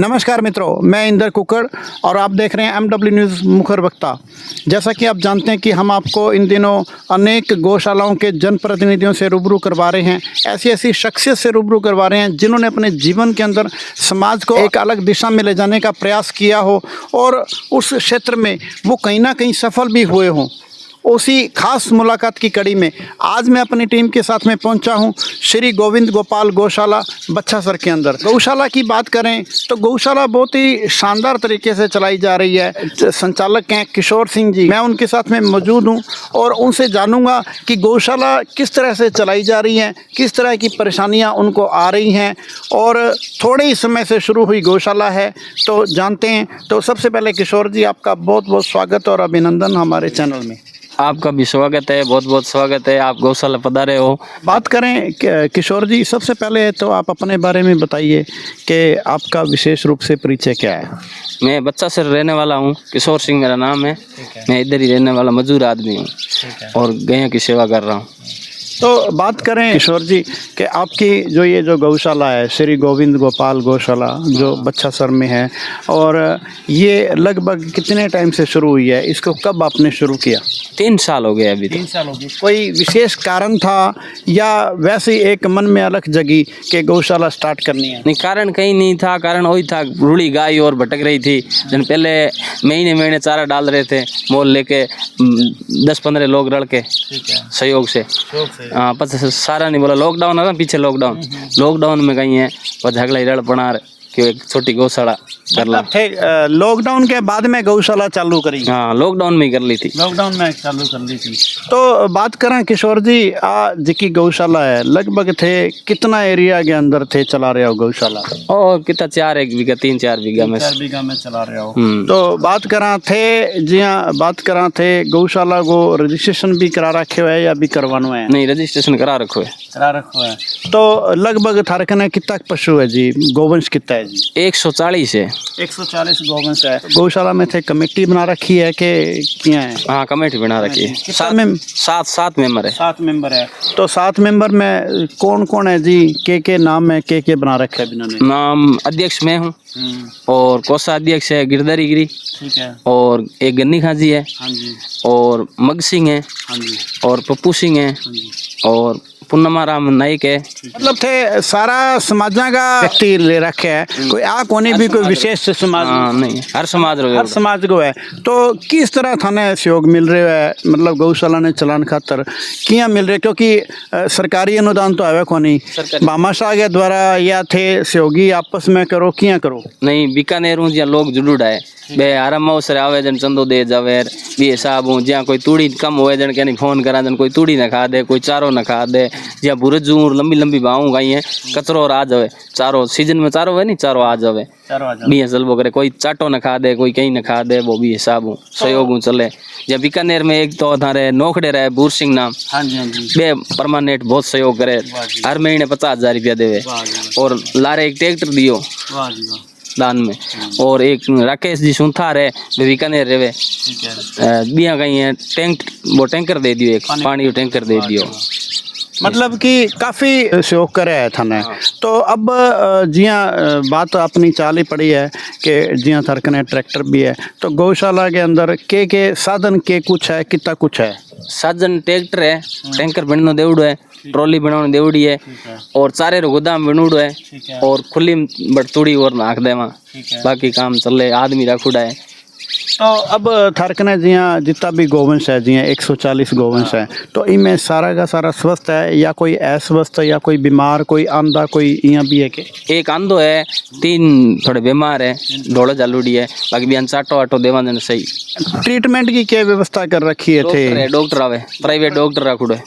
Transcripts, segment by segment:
नमस्कार मित्रों, मैं इंदर कुकड़ और आप देख रहे हैं MW न्यूज़ मुखर वक्ता। जैसा कि आप जानते हैं कि हम आपको इन दिनों अनेक गौशालाओं के जनप्रतिनिधियों से रूबरू करवा रहे हैं, ऐसी ऐसी शख्सियत से रूबरू करवा रहे हैं जिन्होंने अपने जीवन के अंदर समाज को एक अलग दिशा में ले जाने का प्रयास किया हो और उस क्षेत्र में वो कहीं ना कहीं सफल भी हुए हों। उसी खास मुलाकात की कड़ी में आज मैं अपनी टीम के साथ में पहुंचा हूं श्री गोविंद गोपाल गौशाला बच्छासर के अंदर। गौशाला की बात करें तो गौशाला बहुत ही शानदार तरीके से चलाई जा रही है। संचालक हैं किशोर सिंह जी, मैं उनके साथ में मौजूद हूं और उनसे जानूंगा कि गौशाला किस तरह से चलाई जा रही है, किस तरह की परेशानियां उनको आ रही हैं और थोड़े ही समय से शुरू हुई गौशाला है तो जानते हैं। तो सबसे पहले किशोर जी, आपका बहुत बहुत स्वागत और अभिनंदन हमारे चैनल में। आपका भी स्वागत है, बहुत बहुत स्वागत है। आप गौशाला पधारे हो। बात करें किशोर जी, सबसे पहले तो आप अपने बारे में बताइए कि आपका विशेष रूप से परिचय क्या है। मैं बच्छासर रहने वाला हूँ, किशोर सिंह मेरा नाम है। मैं इधर ही रहने वाला मजदूर आदमी हूँ और गैया की सेवा कर रहा हूँ। तो बात करें किशोर जी कि आपकी जो गौशाला है श्री गोविंद गोपाल गौशाला जो बच्छासर में है, और ये लगभग कितने टाइम से शुरू हुई है, इसको कब आपने शुरू किया? 3 साल हो गए अभी। 3 साल हो गए। कोई विशेष कारण था या वैसे ही एक मन में अलग जगी कि गौशाला स्टार्ट करनी है? नहीं, कारण कहीं नहीं था। कारण वही था, रूढ़ी गाय और भटक रही थी। जन पहले महीने महीने चारा डाल रहे थे, मोल लेके 10-15 लोग रल के सहयोग से। हाँ, पता सारा नहीं बोला। लॉकडाउन है ना, पीछे लॉकडाउन में गई है और झगड़ा ही रड़ पड़ा कि एक छोटी गौशाला कर ला। लॉकडाउन के बाद में गौशाला चालू करी? हाँ, लॉकडाउन में ही कर ली थी। लॉकडाउन में चालू कर ली थी। तो बात करें किशोर जी, जिसकी गौशाला है लगभग थे कितना एरिया के अंदर थे चला रहे हो गौशाला? और कितना 4-1 बीघा 3-4 बीघा में 4 बीघा में चला रहे हो। तो बात करा थे जी हाँ, बात करा थे गौशाला को रजिस्ट्रेशन भी करा रखे हुए या भी करवाना है? नहीं, रजिस्ट्रेशन करा रखो है। तो लगभग थारकने कितना पशु है जी, गोवंश कितना है जी? 140 है। 140 गोवंश है। गौशाला में थे कमेटी बना रखी है कि क्या है? हाँ, कमेटी बना रखी है। 7 मेंबर है। 7 मेंबर है। तो 7 मेंबर में कौन कौन है जी? के नाम है, के बना रखे है इन्होंने? नाम अध्यक्ष मैं हूँ और कोषाध्यक्ष है गिरधारी गिरी, ठीक है, और एक गन्नी खाजी है, हाँ जी, और मग सिंह है, हाँ जी, और पप्पू सिंह है, हाँ जी, और पूर्णमा राम नाइक है। मतलब थे सारा समाजा का व्यक्ति ले रखे है, कोई आ कोने भी कोई विशेष समाज? नहीं, हर समाज को है। तो किस तरह थाने सहयोग मिल रहे है, मतलब गौशाला ने चलाने खातर किया मिल रहे? क्योंकि सरकारी अनुदान तो आवे को नहीं, भामाशाह के द्वारा या थे सहयोगी आपस में करो किया करो? नहीं, बीकानेर हूँ जहाँ लोग जुड़ूड़ा है बे आराम अवसर आवे जन चंदो दे जावे बी हिसाब हूँ। जहाँ कोई तूड़ी कम होए जन के फोन करा जन कोई तूड़ी न खा दे, कोई चारो न खा दे। जहाँ बुरजू लंबी लंबी बाहू गई है, कचरो और आ जावे, चारो सीजन में चारो है नहीं, चारो आ जावे बी जलबो करे। कोई चाटो न खा दे, कोई कहीं न खा दे, वो भी हिसाब हूँ सहयोग हूँ चले। जहाँ बीकानेर में एक तो थारे नोखड़े रहे बूर सिंह नाम, बे परमानेंट बहुत सहयोग करे, हर महीने 50,000 रुपया देवे और लारे एक ट्रैक्टर दियो दान में। और एक राकेश जी सुनथार है, बीकानेर रहे, बिया गई है वो टैंकर दे दियो, एक पानी का टैंकर दे दियो। मतलब कि काफ़ी सहयोग करे है थाने। तो अब जियाँ बात अपनी चाल ही पड़ी है कि जियां थरकने ट्रैक्टर भी है, तो गौशाला के अंदर के साधन के कुछ है, कितना कुछ है? साधन ट्रैक्टर है, टैंकर बननो देवड़ो है, ट्रॉली बनाने देवड़ी है और चारे रो गोदाम बनूड़ो है और खुली बटतुड़ी और नाख दे वहाँ, बाकी काम चले, आदमी रखूड़ा है। तो अब थारकने जियाँ जितना भी गोवंश है, जियाँ 140 गोवंश है, तो इनमें सारा का सारा स्वस्थ है या कोई अस्वस्थ है या कोई बीमार, कोई आंधा, कोई यहाँ भी है के? एक आंधो है, 3 थोड़े बीमार है, ढोला जालूड़ी है, बाकी भी चाटो आटो देवा देना सही। ट्रीटमेंट की क्या व्यवस्था कर रखी है? थे डॉक्टर आवे, प्राइवेट डॉक्टर रखूड़ो है,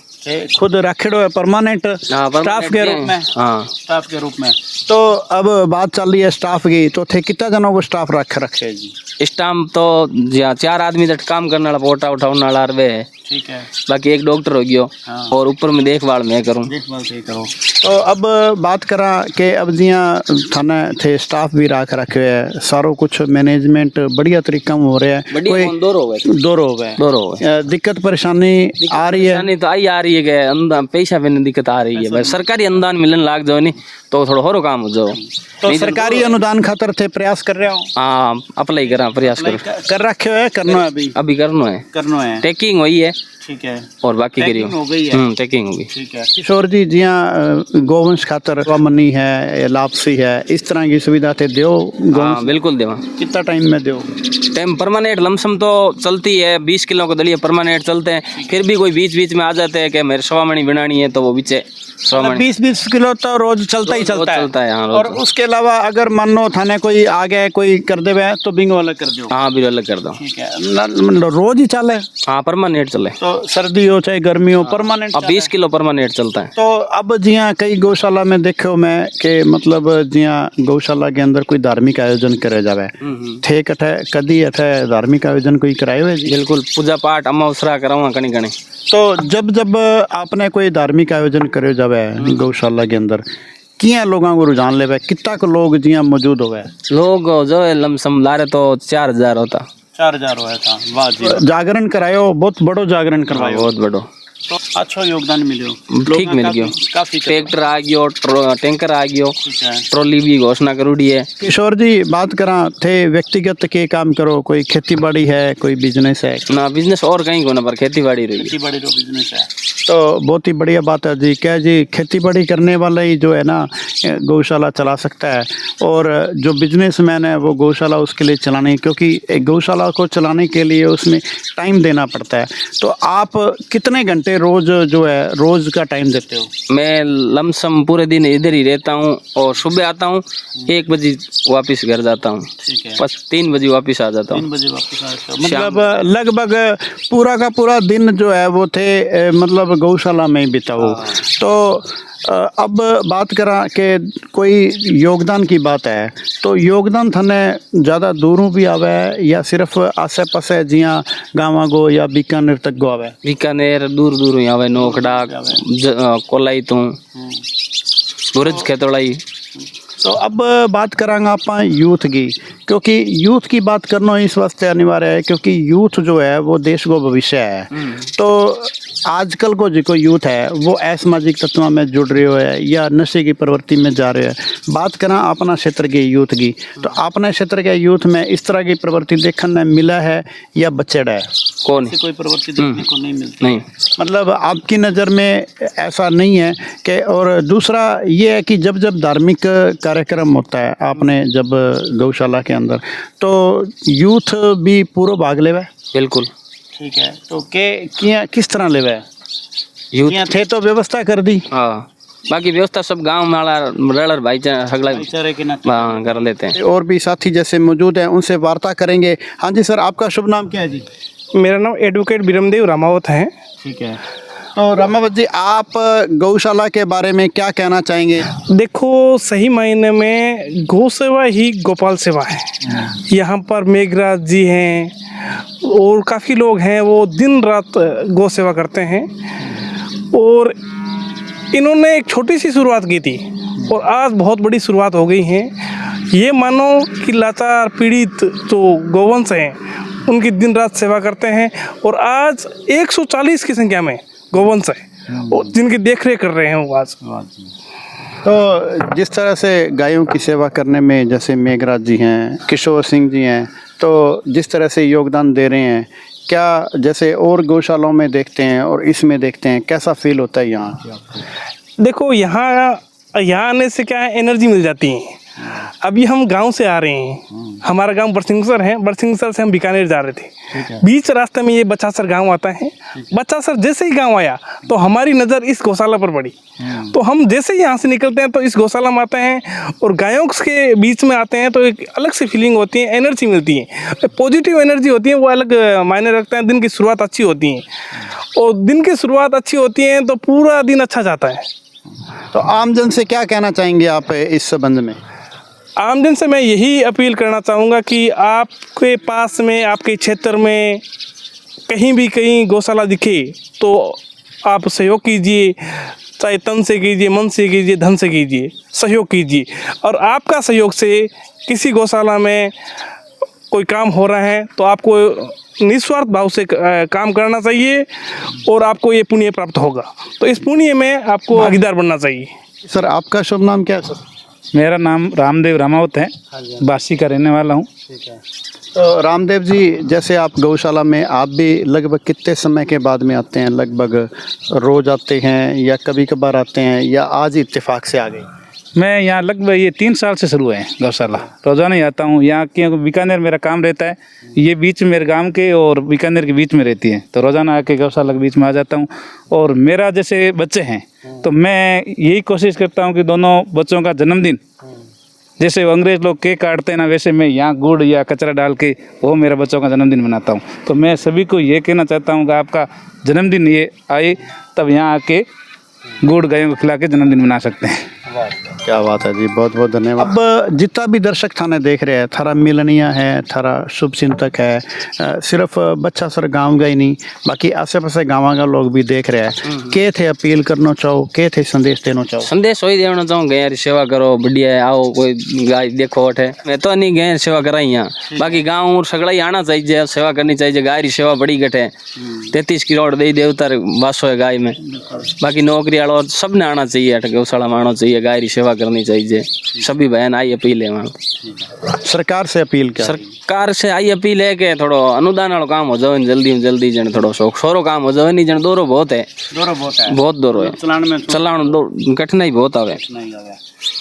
खुद रखेड़ो है परमानेंट स्टाफ के रूप में? हाँ, स्टाफ के रूप में। तो अब बात चल रही है स्टाफ की, तो थे कितना जनों को स्टाफ रखे है जी? स्टाफ तो 4 आदमी तक काम करने वाला, पोटा उठाने वाला वे है, ठीक है, बाकी एक डॉक्टर हो गयो और ऊपर में देखभाल मैं करूँ। तो अब बात करा कि अब जियाँ थाने थे स्टाफ भी रखे है, सारो कुछ मैनेजमेंट बढ़िया तरीका में हो रहा है, कोई दौर हो गए दिक्कत परेशानी आ रही है? तो आई आ रही रही है कि अनुदान पैसा पे दिक्कत आ रही है भाई, सरकारी अनुदान मिलने लाग जाओ नहीं तो थोड़ा और काम हो जाओ। तो सरकारी अनुदान खातर थे प्रयास कर रहे हो? हाँ अप्लाई करा, प्रयास करो, कर रखे हो है, करना है अभी करना है टेकिंग हुई है, ठीक है, और बाकी करियो हो गई है, टेकिंग होगी। ठीक है किशोर जी, जी हाँ, गोवंश खातर मनी है, लापसी है, इस तरह की सुविधा थे दो हाँ बिल्कुल देवा। कितना टाइम में दो? टाइम परमानेंट लमसम तो चलती है, 20 किलो का दलिया परमानेंट चलते हैं, फिर भी कोई बीच बीच में आ जाते हैं कि मेरे सवामणी बनानी है तो वो बीच 20-20 किलो तो रोज चलता ही चलता है हाँ, और उसके अलावा अगर मान लो थाने कोई आ गया कोई कर दे तो बिंग वाला कर दो? हाँ बिल अलग कर दो, ठीक है, मतलब रोज ही चले? हाँ परमानेंट चले, तो सर्दी हो चाहे गर्मी हो परमानेंट। अब 20 किलो परमानेंट चलता है। तो अब जी हाँ कई गौशाला में देखो मैं कि मतलब जी हाँ गौशाला के अंदर कोई धार्मिक आयोजन करे जावे थे कठे कदी अठे धार्मिक आयोजन कोई कराए हुए जी? बिल्कुल पूजा पाठ अमावसरा करावा कणी कणी। तो जब आपने कोई धार्मिक आयोजन करे जावे गौशाला के अंदर किया लोगों को रुझान ले कितना को लोग जी मौजूद हो गए? लोग जो है लमसम लारे तो 4000 होता। 4000 हुआ था, वाह जी। जागरण करायो, बहुत बड़ो जागरण करवायो? बहुत बड़ो, तो अच्छा योगदान मिलो, ठीक मिल गयो, काफी ट्रैक्टर आ गयो, टैंकर आ गयो, ठीक है। ट्रॉली भी घोषणा करूडी है। किशोर जी बात करा थे व्यक्तिगत के काम करो, कोई खेती बाड़ी है, कोई बिजनेस है? ना बिजनेस और कहीं को ना, पर खेती बाड़ी रही, खेती बाड़ी तो बिजनेस है, तो बहुत ही बढ़िया बात है जी। क्या जी खेती बाड़ी करने वाला ही जो है ना गौशाला चला सकता है, और जो बिजनेसमैन है वो गौशाला उसके लिए चलाने, क्योंकि एक गौशाला को चलाने के लिए उसमें टाइम देना पड़ता है। तो आप कितने घंटे रोज जो है रोज का टाइम देते हो? मैं लमसम पूरे दिन इधर ही रहता हूँ, और सुबह आता हूँ 1 बजे वापस घर जाता हूँ, ठीक है, बस 3 बजे वापस आ जाता हूँ। 3 बजे वापस आ जाता हूँ, मतलब लगभग पूरा का पूरा दिन जो है वो थे मतलब गौशाला में ही बिता हो। तो अब बात करा कि कोई योगदान की बात है, तो योगदान थाने ज़्यादा दूरों भी आवे या सिर्फ आसे पासे जिया गाँव गो या बीकानेर तक गो आवे? बीकानेर दूर दूर ही आवे, नोखडा कोलाई तू बुरज खेतोड़ाई। तो अब बात करांगा आप यूथ की, क्योंकि यूथ की बात करना इस वास्ते अनिवार्य है क्योंकि यूथ जो है वो देश को भविष्य है। तो आजकल को जो यूथ है वो असामाजिक तत्वों में जुड़ रहे हो है या नशे की प्रवृत्ति में जा रहे हैं। बात करा अपना क्षेत्र के यूथ की, तो अपने क्षेत्र के यूथ में इस तरह की प्रवृत्ति देखने मिला है या बचड़ा है? कौन कोई प्रवृत्ति देखने को नहीं मिलती? नहीं, मतलब आपकी नज़र में ऐसा नहीं है कि? और दूसरा ये है कि जब जब धार्मिक कार्यक्रम होता है आपने जब गौशाला के अंदर, तो यूथ भी पूरा भाग लेवा? बिल्कुल, ठीक है, तो के किस तरह लेवा? यूथ थे तो व्यवस्था कर दी, हाँ, बाकी व्यवस्था सब गांव वाला रलर भाईचारे के कर लेते हैं। और भी साथी जैसे मौजूद हैं उनसे वार्ता करेंगे। हाँ जी सर, आपका शुभ नाम क्या है जी? मेरा नाम एडवोकेट बिरमदेव रामावत है। ठीक है, तो रामावत जी आप गौशाला के बारे में क्या कहना चाहेंगे? देखो सही मायने में गौ सेवा ही गोपाल सेवा है। यहाँ पर मेघराज जी हैं और काफ़ी लोग हैं वो दिन रात गौ सेवा करते हैं, और इन्होंने एक छोटी सी शुरुआत की थी और आज बहुत बड़ी शुरुआत हो गई है। ये मानो कि लाचार पीड़ित जो गौवंश हैं उनकी दिन रात सेवा करते हैं, और आज 140 की संख्या में गौवंश है और जिनकी देख रेख कर रहे हैं वो आज। तो जिस तरह से गायों की सेवा करने में जैसे मेघराज जी हैं, किशोर सिंह जी हैं, तो जिस तरह से योगदान दे रहे हैं, क्या जैसे और गौशालाओं में देखते हैं और इसमें देखते हैं, कैसा फील होता है यहाँ? देखो यहाँ आने से क्या है, एनर्जी मिल जाती है। अभी हम गांव से आ रहे हैं, हमारा गांव बरसिंगसर है, बरसिंगसर से हम बीकानेर जा रहे थे। बीच रास्ते में ये बच्चासर गांव आता है। बच्चासर जैसे ही गांव आया तो हमारी नज़र इस गौशाला पर पड़ी, तो हम जैसे ही यहाँ से निकलते हैं तो इस गौशाला में आते हैं और गायों के बीच में आते हैं, तो एक अलग सी फीलिंग होती है, एनर्जी मिलती है, पॉजिटिव एनर्जी होती है, वो अलग मायने रखते हैं। दिन की शुरुआत अच्छी होती है, और दिन की शुरुआत अच्छी होती है तो पूरा दिन अच्छा जाता है। तो आमजन से क्या कहना चाहेंगे आप इस संबंध में? आमजन से मैं यही अपील करना चाहूँगा कि आपके पास में, आपके क्षेत्र में कहीं भी कहीं गौशाला दिखे तो आप सहयोग कीजिए, चाहे तन से कीजिए, मन से कीजिए, धन से कीजिए, सहयोग कीजिए। और आपका सहयोग से किसी गौशाला में कोई काम हो रहा है तो आपको निस्वार्थ भाव से काम करना चाहिए और आपको ये पुण्य प्राप्त होगा। तो इस पुण्य में आपको भागीदार बनना चाहिए। सर आपका शुभ नाम क्या है सर? मेरा नाम रामदेव रामावत है, बासी का रहने वाला हूँ। तो रामदेव जी, जैसे आप गौशाला में आप भी लगभग कितने समय के बाद में आते हैं? लगभग रोज आते हैं या कभी कभार आते हैं या आज ही इत्तेफाक से आ गए? मैं यहाँ लगभग ये 3 साल से शुरू है गौशाला, रोजाना ही आता हूँ यहाँ, क्योंकि बीकानेर मेरा काम रहता है, ये बीच मेरे गांव के और बीकानेर के बीच में रहती है, तो रोजाना आके गौशाला के बीच में आ जाता हूँ। और मेरा जैसे बच्चे हैं तो मैं यही कोशिश करता हूँ कि दोनों बच्चों का जन्मदिन, जैसे वो अंग्रेज लोग केक काटते हैं ना, वैसे मैं यहाँ गुड़ या कचरा डाल के वो मेरा बच्चों का जन्मदिन मनाता हूँ। तो मैं सभी को ये कहना चाहता हूँ कि आपका जन्मदिन ये आए तब यहाँ आके गुड़ गायों को खिला के जन्मदिन मना सकते हैं। क्या बात है जी, बहुत बहुत धन्यवाद। अब जितना भी दर्शक थाने देख रहे हैं, थारा मिलनिया है, थारा शुभ चिंतक है, सिर्फ बच्चा सर गांव गए नहीं, बाकी आसे पासे गाँव का लोग भी देख रहे हैं। के थे अपील करना चाहो, के थे संदेश देना चाहो? संदेश वही देना चाहूँ, गाय री सेवा करो, बढ़िया है, आओ कोई गाय देखो उठे। मैं तो नहीं गाय सेवा कराई यहाँ, बाकी गाँव सगड़ा ही आना चाहिए, सेवा करनी चाहिए। गाय री सेवा बड़ी घट है, 33 करोड़ दे देवतार वासो है गाय में। बाकी नौकरी वालों सब ने आना चाहिए, गौशाला में आना चाहिए, गाय री सेवा करनी चाहिए। सभी बहन आई अपील है वहाँ। सरकार से अपील क्या? सरकार से आई अपील है कि थोड़ो अनुदान वालों काम हो जाए जल्दी में जल्दी, जन थोड़ो सोरो काम हो जाए नहीं, जन दौरो बहुत है, बहुत दौरो है, चलान कठिनाई बहुत आवे।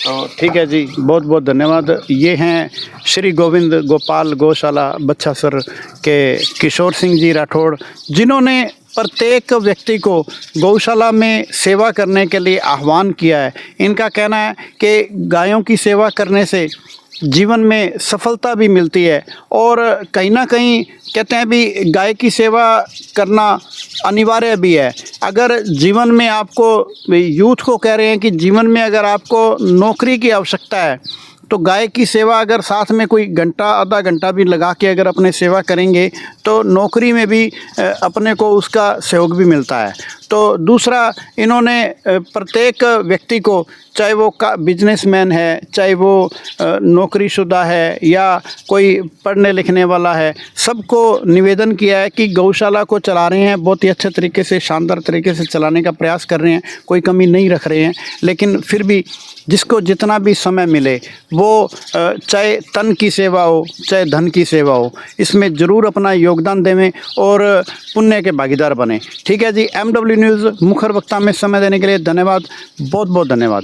तो ठीक है जी, बहुत बहुत धन्यवाद। ये हैं श्री गोविंद गोपाल गौशाला बच्छासर के किशोर सिंह जी राठौड़, जिन्होंने प्रत्येक व्यक्ति को गौशाला में सेवा करने के लिए आह्वान किया है। इनका कहना है कि गायों की सेवा करने से जीवन में सफलता भी मिलती है और कहीं ना कहीं कहते हैं भी गाय की सेवा करना अनिवार्य भी है। अगर जीवन में आपको, यूथ को कह रहे हैं कि जीवन में अगर आपको नौकरी की आवश्यकता है तो गाय की सेवा अगर साथ में कोई घंटा आधा घंटा भी लगा के अगर अपने सेवा करेंगे तो नौकरी में भी अपने को उसका सहयोग भी मिलता है। तो दूसरा, इन्होंने प्रत्येक व्यक्ति को, चाहे वो बिजनेसमैन है, चाहे वो नौकरीशुदा है या कोई पढ़ने लिखने वाला है, सबको निवेदन किया है कि गौशाला को चला रहे हैं, बहुत ही अच्छे तरीके से, शानदार तरीके से चलाने का प्रयास कर रहे हैं, कोई कमी नहीं रख रहे हैं। लेकिन फिर भी जिसको जितना भी समय मिले वो चाहे तन की सेवा हो चाहे धन की सेवा हो, इसमें ज़रूर अपना योगदान देवें और पुण्य के भागीदार बने। ठीक है जी, MW न्यूज़ मुखर वक्ता में समय देने के लिए धन्यवाद, बहुत बहुत धन्यवाद।